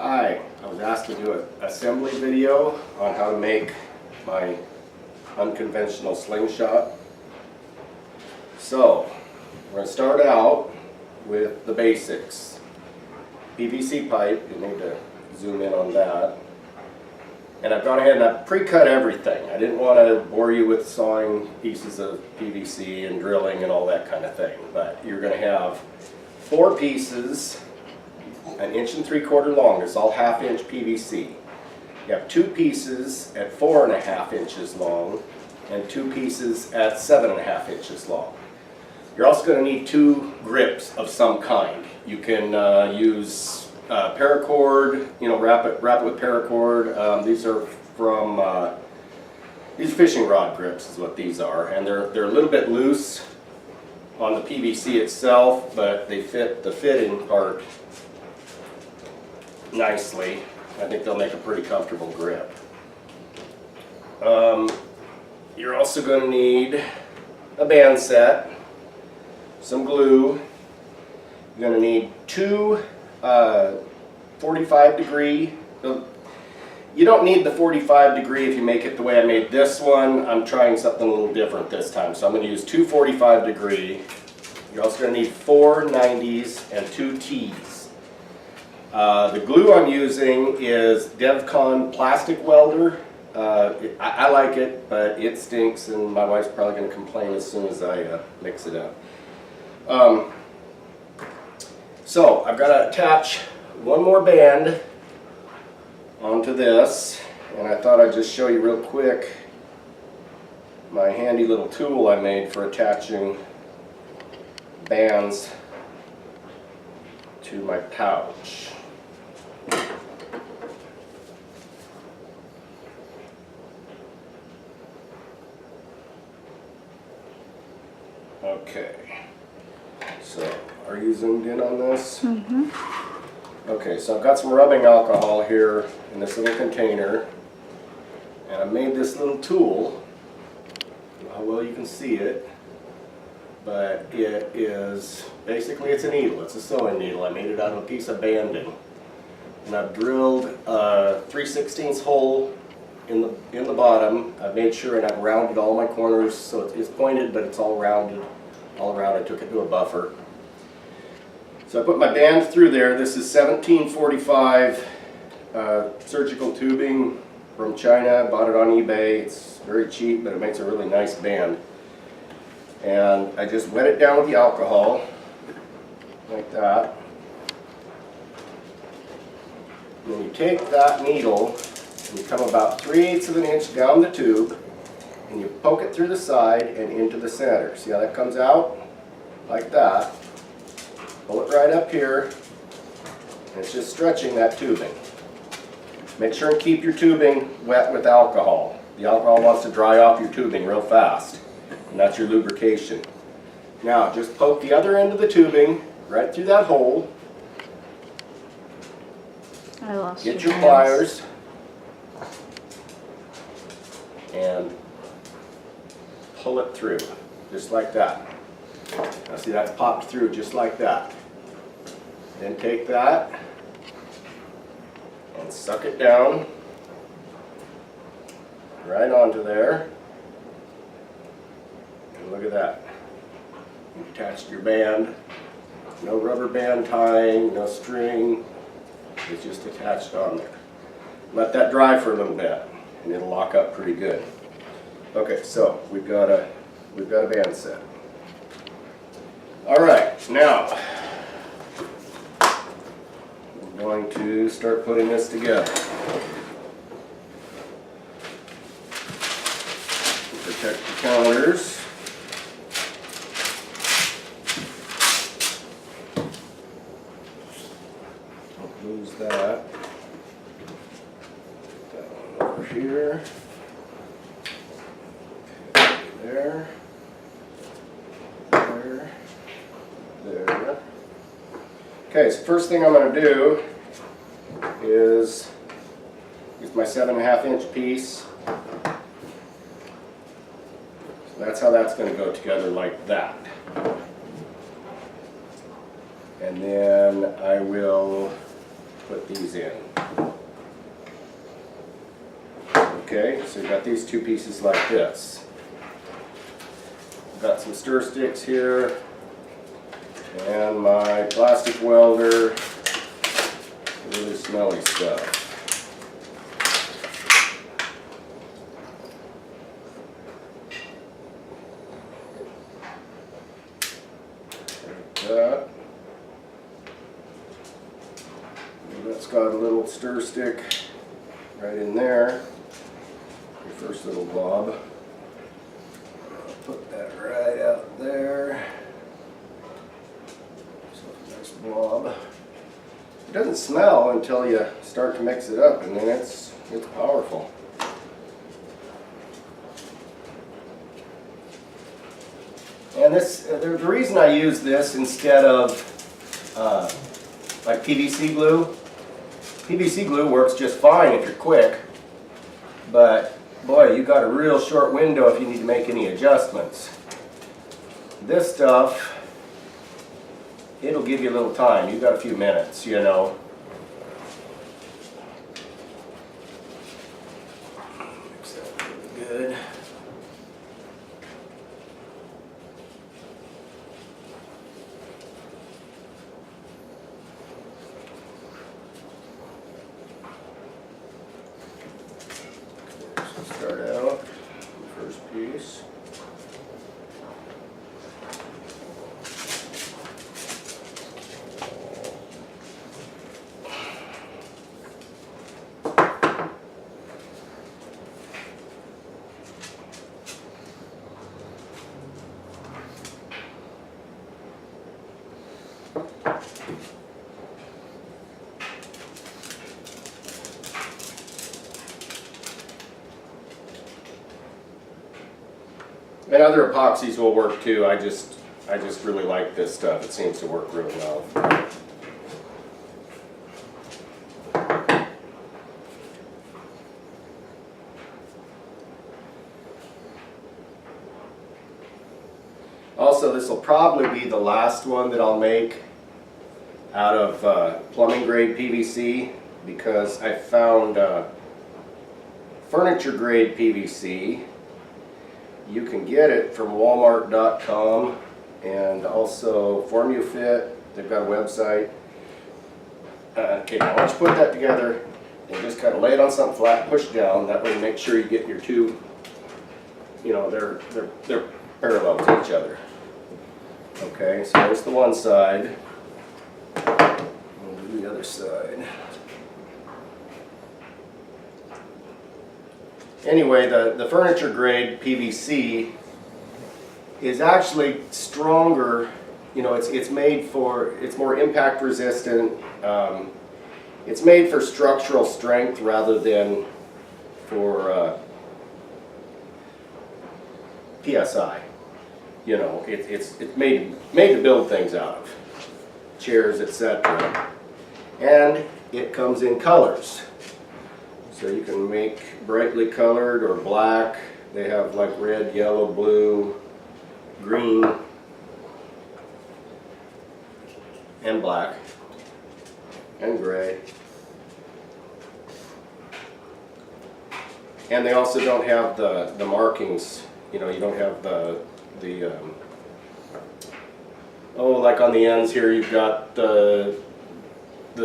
Hi, I was asked to do an assembly video on how to make my unconventional slingshot. So, we're going to start out with the basics. PVC pipe, you need to zoom in on that. And I've gone ahead and I've pre-cut everything. I didn't want to bore you with sawing pieces of PVC and drilling and all that kind of thing. But you're going to have 4 pieces, 1 3/4 inch long. It's all 1/2 inch PVC. You have 2 pieces at 4.5 inches long and 2 pieces at 7.5 inches long. You're also going to need 2 grips of some kind. You can use paracord, wrap it with paracord. These are from these fishing rod grips is what these are, and they're a little bit loose on the PVC itself, but they fit the fitting part nicely. I think they'll make a pretty comfortable grip. You're also going to need a band set, some glue. You're going to need 2 45-degree. You don't need the 45-degree if you make it the way I made this one. I'm trying something a little different this time, so I'm going to use 2 45-degree. You're also going to need 4 90s and 2 T's. The glue I'm using is DevCon plastic welder. I like it, but it stinks, and my wife's probably going to complain as soon as I mix it up. So I've got to attach one more band onto this, and I thought I'd just show you real quick my handy little tool I made for attaching bands to my pouch. Okay, so are you zoomed in on this? Mm-hmm. Okay, so I've got some rubbing alcohol here in this little container, and I made this little tool. I don't know how well you can see it, but it is basically, it's a needle. It's a sewing needle. I made it out of a piece of banding, and I've drilled a 3/16 hole in the bottom. I've made sure, and I've rounded all my corners so it's pointed, but it's all rounded all around. I took it to a buffer. So I put my band through there. This is 1745 surgical tubing from China. Bought it on eBay. It's very cheap, but it makes a really nice band. And I just wet it down with the alcohol, like that. And then you take that needle, and you come about 3/8 of an inch down the tube, and you poke it through the side and into the center. See how that comes out? Like that. Pull it right up here, and it's just stretching that tubing. Make sure and keep your tubing wet with alcohol. The alcohol wants to dry off your tubing real fast, and that's your lubrication. Now, just poke the other end of the tubing right through that hole. Get your pliers, and pull it through, just like that. Now see, that's popped through just like that. Then take that and suck it down right onto there. And look at that. You've attached your band. No rubber band tying, no string. It's just attached on there. Let that dry for a little bit, and it'll lock up pretty good. Okay, so we've got a band set. All right, now we're going to start putting this together. Protect the counters. Don't lose that. Put that one over here. There. There. There. Okay, so first thing I'm going to do is use my 7.5 inch piece. So that's how that's going to go together, like that. And then I will put these in. Okay, so you've got these two pieces like this. I've got some stir sticks here and my plastic welder, really smelly stuff. Like that. And that's got a little stir stick right in there. Your first little blob. I'll put that right out there. So nice blob. It doesn't smell until you start to mix it up, and then it's powerful. And this, the reason I use this instead of like PVC glue. PVC glue works just fine if you're quick, but boy, you got a real short window if you need to make any adjustments. This stuff, it'll give you a little time. You've got a few minutes, you know. Mix that really good. Start out the first piece. And other epoxies will work too. I just really like this stuff. It seems to work really well. Also, this will probably be the last one that I'll make out of plumbing grade PVC, because I found furniture grade PVC. You can get it from Walmart.com and also FormuFit. They've got a website. Okay, now once you put that together, and just kind of lay it on something flat, push down. That way, you make sure you get your two. You know, they're parallel to each other. Okay, so there's the one side. We'll do the other side. Anyway, the furniture grade PVC is actually stronger. You know, it's made for, it's more impact resistant. It's made for structural strength rather than for PSI. You know, it's made to build things out of, chairs, etc. And it comes in colors. So you can make brightly colored or black. They have like red, yellow, blue, green, and black, and gray. And they also don't have the markings. You know, you don't have the oh, like on the ends here you've got the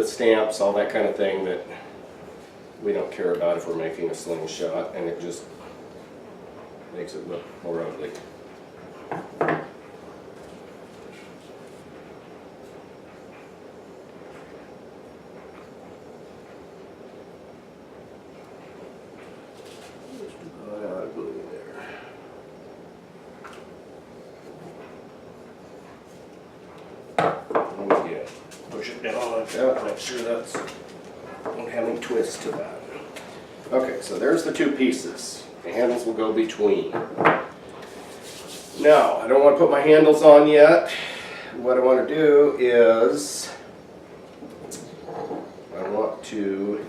stamps, all that kind of thing that we don't care about if we're making a slingshot, and it just makes it look more ugly. Push it down like that, make sure that's, don't have any twist to that. Okay, so there's the two pieces. The handles will go between. Now, I don't want to put my handles on yet. What I want to do is, I want to,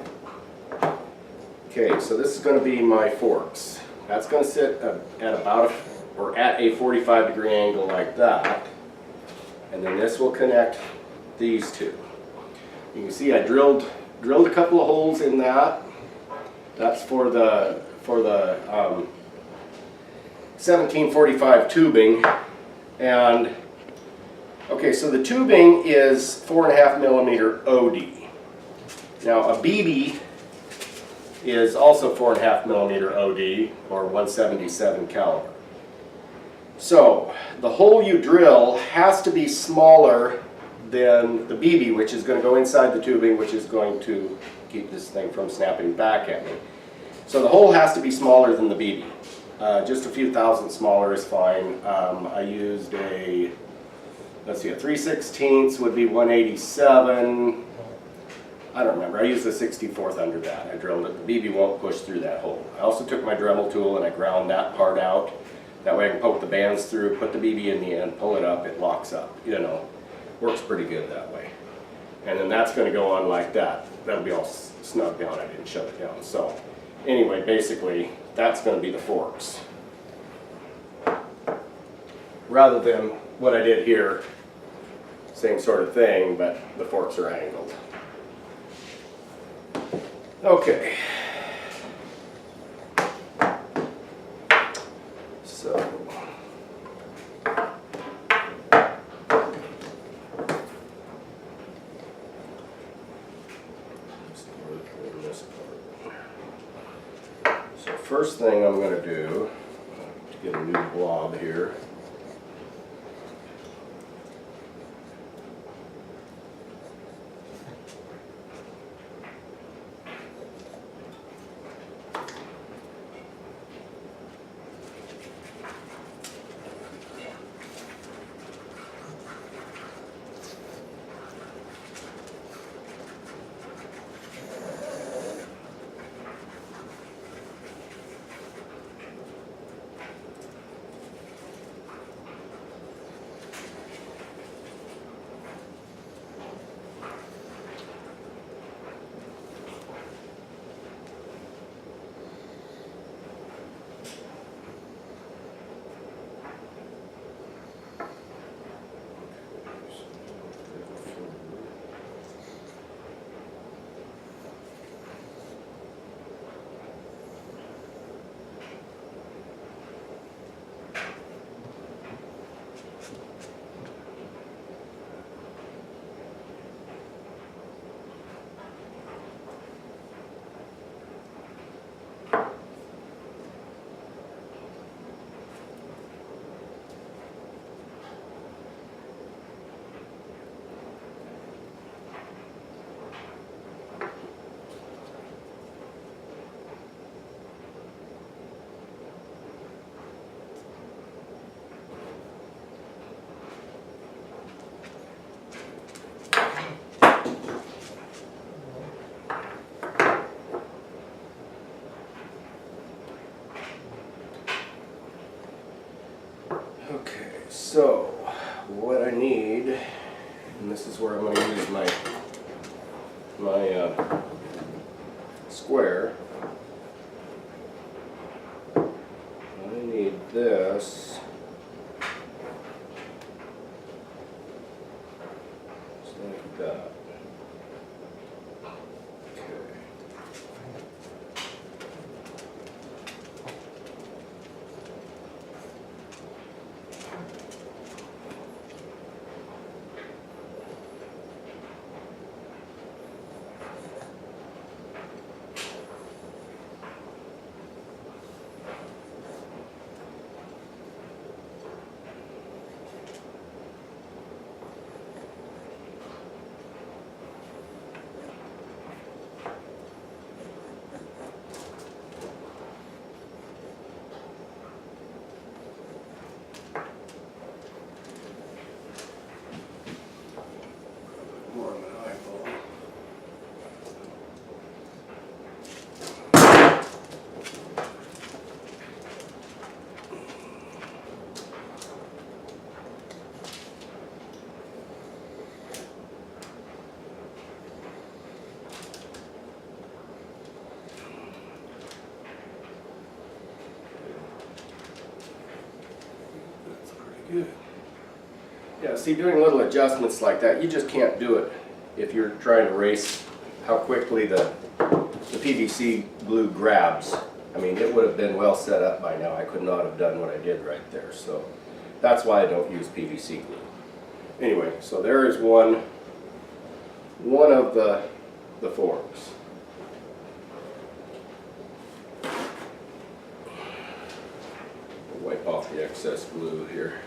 okay, so this is going to be my forks. That's going to sit at about, or at a 45-degree angle like that. And then this will connect these two. You can see I drilled a couple of holes in that. That's for the for the 1745 tubing. And okay, so the tubing is 4.5 millimeter OD. Now a BB is also 4.5 millimeter OD, or 177 caliber. So the hole you drill has to be smaller than the BB, which is going to go inside the tubing, which is going to keep this thing from snapping back at me. So the hole has to be smaller than the BB. Just a few thousandths smaller is fine. I used a, let's see, a 3/16 would be 187. I don't remember. I used a 64th under that. I drilled it. The BB won't push through that hole. I also took my Dremel tool and I ground that part out. That way I can poke the bands through, put the BB in the end, pull it up, it locks up. You know, works pretty good that way. And then that's going to go on like that. That'll be all snug down. I didn't shut it down. So anyway, basically, that's going to be the forks. Rather than what I did here, same sort of thing, but the forks are angled. Okay. So first thing I'm going to do to get a new blob here, so what I need, and this is where I'm going to use my square. I need this. Just like that. Good. Yeah, see, doing little adjustments like that, you just can't do it if you're trying to race how quickly the PVC glue grabs. I mean, it would have been well set up by now. I could not have done what I did right there. So that's why I don't use PVC glue. Anyway, so there is one of the forks. Wipe off the excess glue here.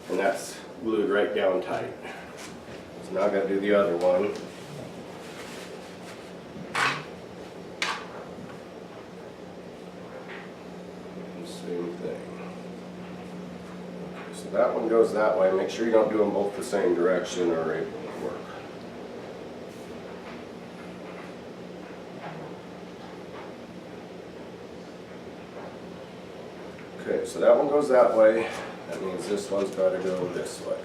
And that's glued right down tight. So now I got to do the other one. Same thing. Okay, so that one goes that way. Make sure you don't do them both the same direction or it won't work. Okay, so that one goes that way. That means this one's got to go this way.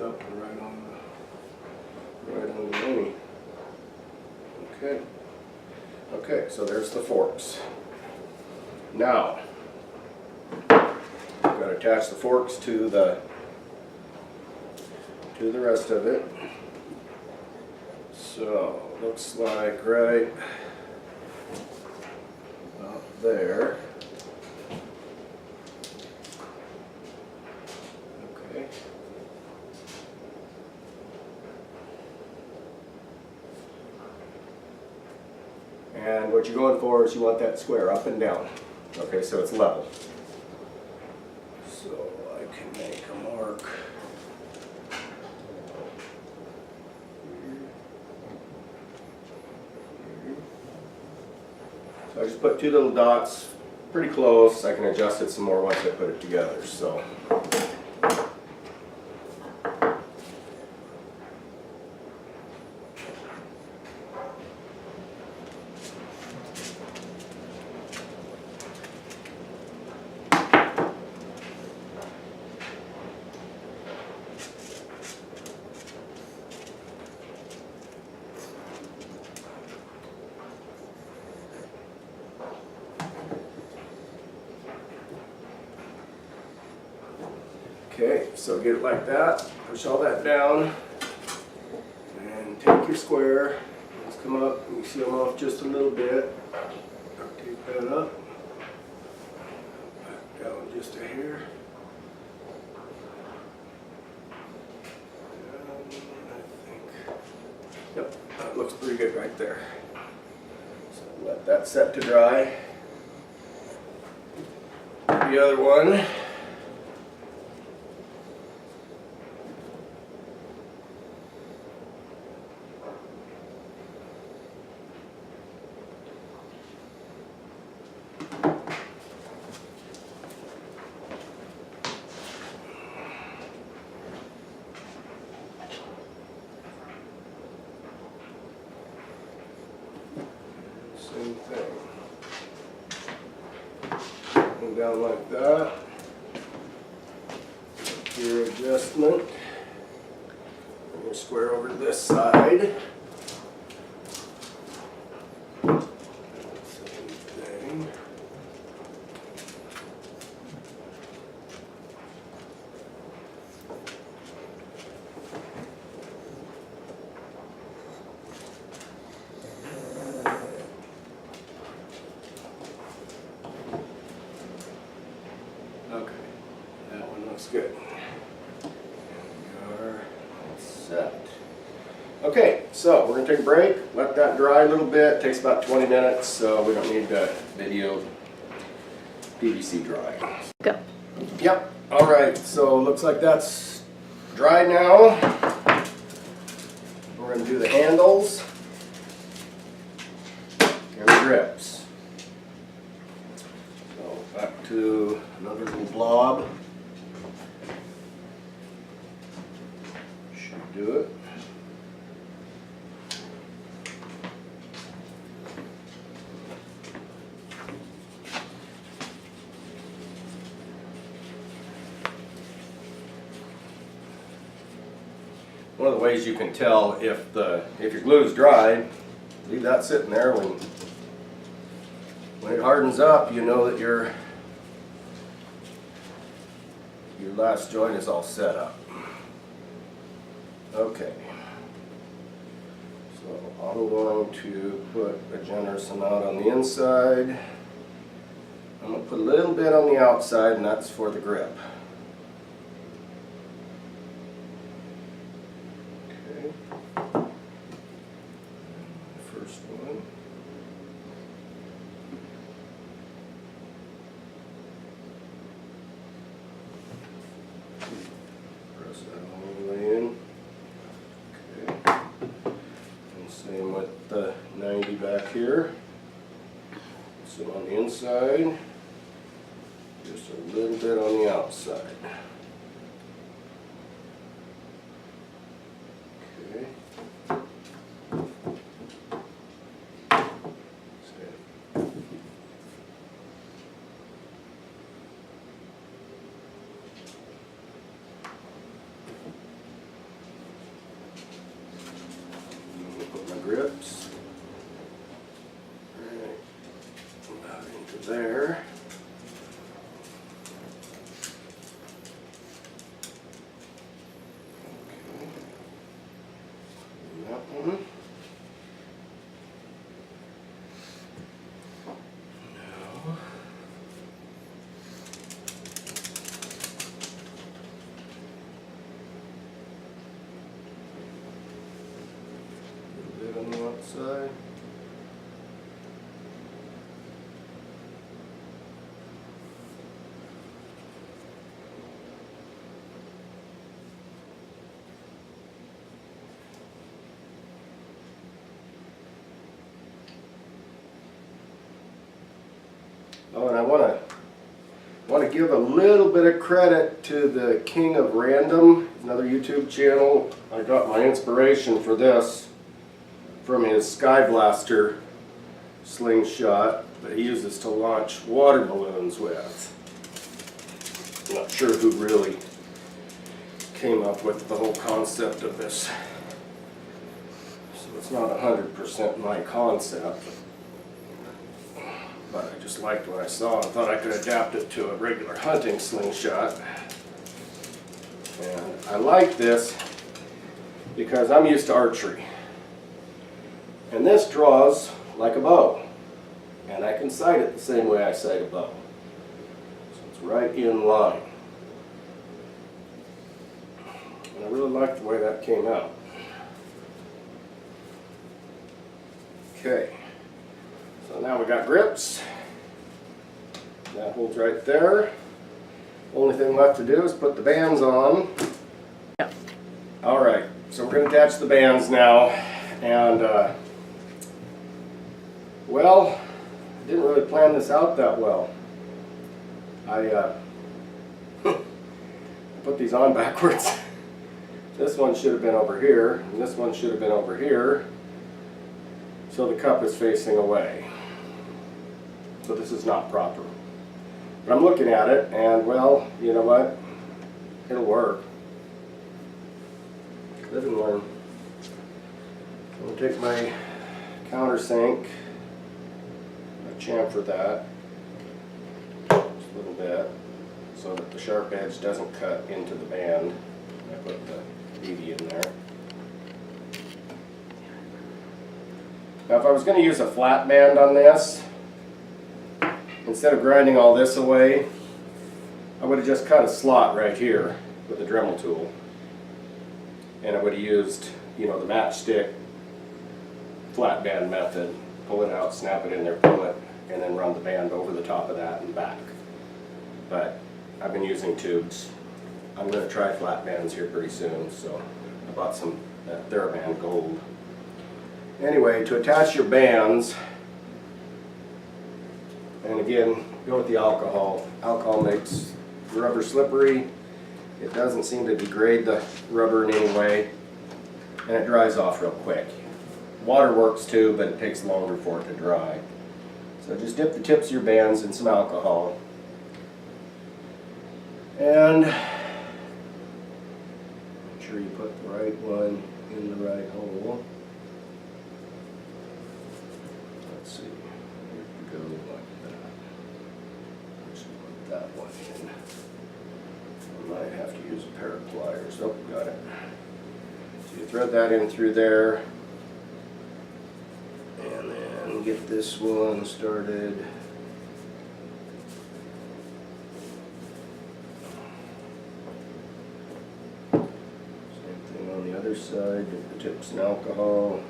Up right on the mini. Okay, so there's the forks. Now, I've got to attach the forks to the rest of it. So, looks like right about there. Okay. And what you're going for is you want that square up and down. Okay, so it's level. So I can make a mark. So I just put two little dots pretty close. I can adjust it some more once I put it together. So. Okay, so get it like that, push all that down, and take your square, let's come up, and you see them off just a little bit, take that up, back down just a hair, and I think, yep, that looks pretty good right there. So let that set to dry. The other one. Same thing. Go down like that. Make your adjustment. Bring your square over to this side. Same thing. Okay, that one looks good. We are all set. Okay, so we're going to take a break, let that dry a little bit. It takes about 20 minutes, so we don't need to video PVC drying. Go. Yep, alright, so looks like that's dry now. We're going to do the handles and the grips. So back to another little blob. Should do it. one of the ways you can tell if your glue is dry, leave that sitting there. When it hardens up, you know that your last joint is all set up. Okay. So I'm going to put a generous amount on the inside. I'm going to put a little bit on the outside, and that's for the grip. Okay. First one. Press that all the way in. Okay. And same with the 90 back here. So on the inside, just a little bit on the outside. Okay. Put my grips right about into there. On the outside. Oh, and I want to give a little bit of credit to the King of Random, another YouTube channel. I got my inspiration for this from his Sky Blaster slingshot that he uses to launch water balloons with. I'm not sure who really came up with the whole concept of this. So it's not 100% my concept. But I just liked what I saw and thought I could adapt it to a regular hunting slingshot. And I like this because I'm used to archery. And this draws like a bow. And I can sight it the same way I sight a bow. So it's right in line. And I really like the way that came out. Okay. So now we got grips. That holds right there. Only thing left to do is put the bands on. Yeah. Alright, so we're going to attach the bands now. And well, I didn't really plan this out that well. I put these on backwards. This one should have been over here, and this one should have been over here. So the cup is facing away. So this is not proper. But I'm looking at it, and well, you know what? It'll work. Live and learn. I'm going to take my countersink. I chamfer that just a little bit so that the sharp edge doesn't cut into the band. I put the BB in there. Now if I was going to use a flat band on this, instead of grinding all this away, I would have just cut a slot right here with a Dremel tool. And I would have used, you know, the matchstick flat band method. Pull it out, snap it in there, pull it, and then run the band over the top of that and back. But I've been using tubes. I'm going to try flat bands here pretty soon, so I bought some TheraBand Gold. Anyway, to attach your bands, and again, go with the alcohol. Alcohol makes the rubber slippery. It doesn't seem to degrade the rubber in any way, and it dries off real quick. Water works too, but it takes longer for it to dry. So just dip the tips of your bands in some alcohol. And sure you put the right one in the right hole. Let's see, here we go like that. Let's put that one in. I might have to use a pair of pliers. Oh, got it. So you thread that in through there, and then get this one started. Same thing on the other side, dip the tips in alcohol.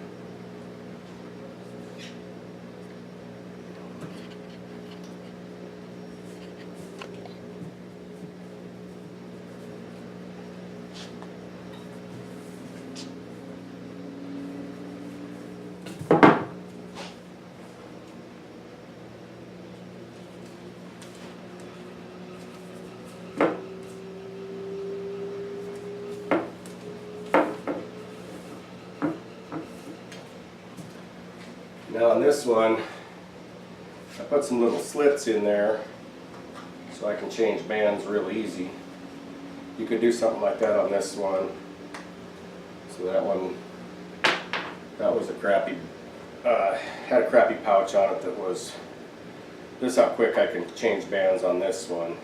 Now on this one, I put some little slits in there so I can change bands real easy. You could do something like that on this one. So that one, that was a crappy, had a crappy pouch on it that was, this is how quick I can change bands on this one.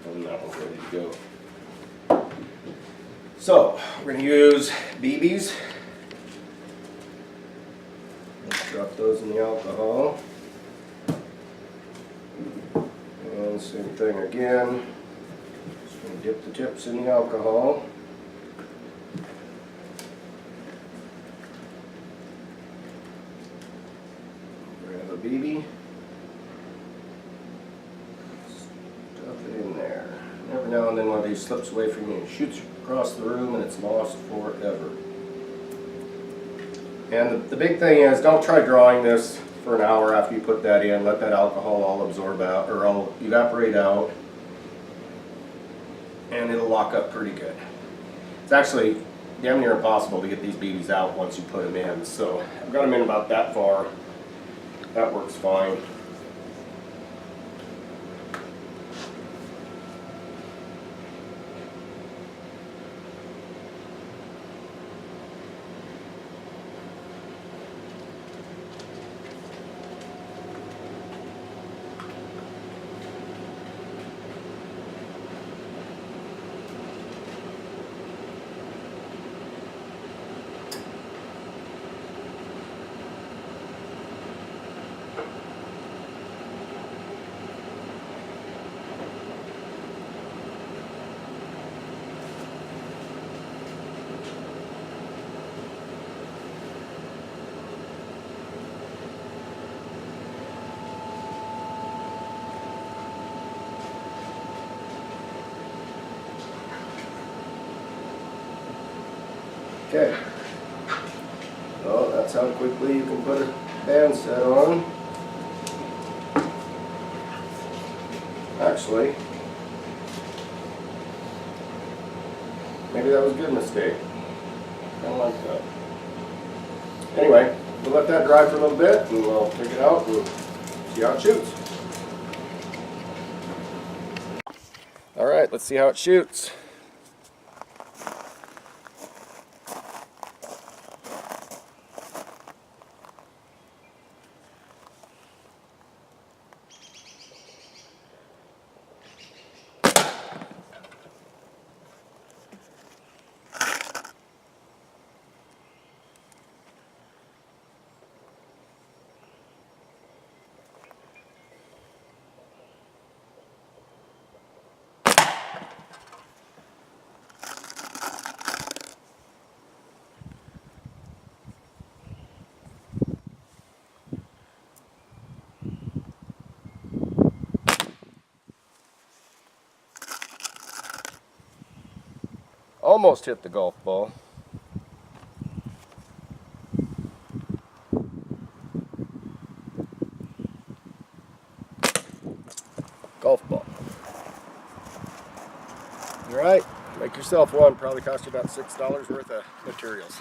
And that one's ready to go. So we're going to use BBs. Let's drop those in the alcohol. And same thing again. Just going to dip the tips in the alcohol. Grab a BB. Every now and then one of these slips away from you and shoots across the room and it's lost forever. And the big thing is, don't try drawing this for an hour after you put that in. Let that alcohol all absorb out, or all evaporate out, and it'll lock up pretty good. It's actually damn near impossible to get these BBs out once you put them in. So I've got them in about that far. That works fine. Okay, so that's how quickly you can put a band set on. Actually, maybe that was a good mistake. I don't like that. Anyway, we'll let that dry for a little bit and we'll take it out and see how it shoots. Alright, let's see how it shoots. Almost hit the golf ball. Golf ball. All right. Make yourself one, probably cost you about $6 worth of materials.